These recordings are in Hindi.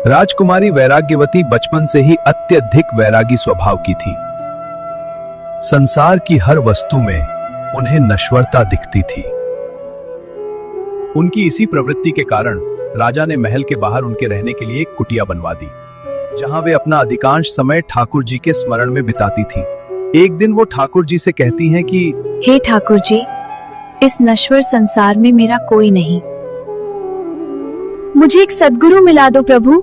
राजकुमारी वैराग्यवती बचपन से ही अत्यधिक वैरागी स्वभाव की थी। संसार की हर वस्तु में उन्हें नश्वरता दिखती थी। उनकी इसी प्रवृत्ति के कारण राजा ने महल के बाहर उनके रहने के लिए एक कुटिया बनवा दी, जहां वे अपना अधिकांश समय ठाकुर जी के स्मरण में बिताती थीं। एक दिन वो ठाकुर जी से कहती हैं कि हे ठाकुर जी, इस नश्वर संसार में मेरा कोई नहीं। मुझे एक सद्गुरु मिला दो प्रभु,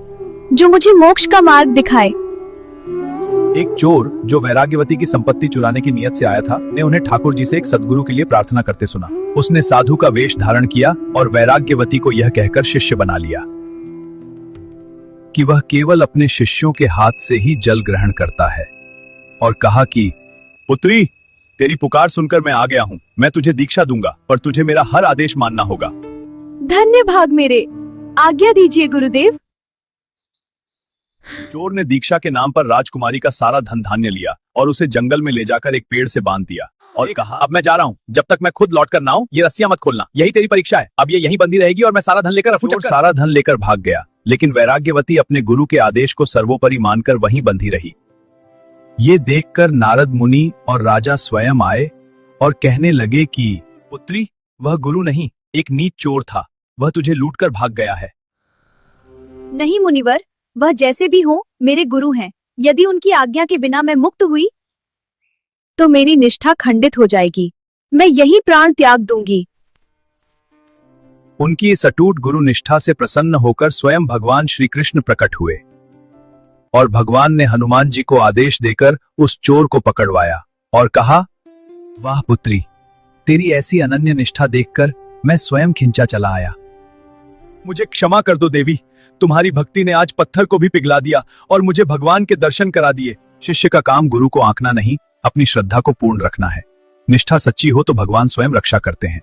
जो मुझे मोक्ष का मार्ग दिखाए। एक चोर जो वैराग्यवती की संपत्ति चुराने की नियत से आया था, ने उन्हें ठाकुर जी से एक सद्गुरु के लिए प्रार्थना करते सुना। उसने साधु का वेश धारण किया और वैराग्यवती को यह कहकर शिष्य बना लिया कि वह केवल अपने शिष्यों के हाथ से ही जल ग्रहण करता है, और कहा कि पुत्री, तेरी पुकार सुनकर मैं आ गया हूँ। मैं तुझे दीक्षा दूंगा, पर तुझे मेरा हर आदेश मानना होगा। धन्य भाग मेरे, आज्ञा दीजिए गुरुदेव। चोर ने दीक्षा के नाम पर राजकुमारी का सारा धन धान्य लिया और उसे जंगल में ले जाकर एक पेड़ से बांध दिया और कहा, अब मैं जा रहा हूँ, जब तक मैं खुद लौट कर ना आऊं, ये रस्सियां मत खोलना। यही तेरी परीक्षा है। अब ये यहीं बंधी रहेगी और मैं सारा धन लेकर सारा धन लेकर भाग गया। लेकिन वैराग्यवती अपने गुरु के आदेश को सर्वोपरि मानकर वहीं बंधी रही। ये देखकर नारद मुनि और राजा स्वयं आए और कहने लगे कि पुत्री, वह गुरु नहीं, एक नीच चोर था। वह तुझे लूटकर भाग गया है। नहीं मुनिवर, वह जैसे भी हो मेरे गुरु हैं। यदि उनकी आज्ञा के बिना मैं मुक्त हुई तो मेरी निष्ठा खंडित हो जाएगी। मैं यही प्राण त्याग दूंगी। उनकी इस अटूट गुरु निष्ठा से प्रसन्न होकर स्वयं भगवान श्री कृष्ण प्रकट हुए और भगवान ने हनुमान जी को आदेश देकर उस चोर को पकड़वाया और कहा, वाह पुत्री, तेरी ऐसी अनन्य निष्ठा देखकर मैं स्वयं खिंचा चला आया। मुझे क्षमा कर दो देवी, तुम्हारी भक्ति ने आज पत्थर को भी पिघला दिया और मुझे भगवान के दर्शन करा दिए। शिष्य का काम गुरु को आंकना नहीं, अपनी श्रद्धा को पूर्ण रखना है। निष्ठा सच्ची हो तो भगवान स्वयं रक्षा करते हैं।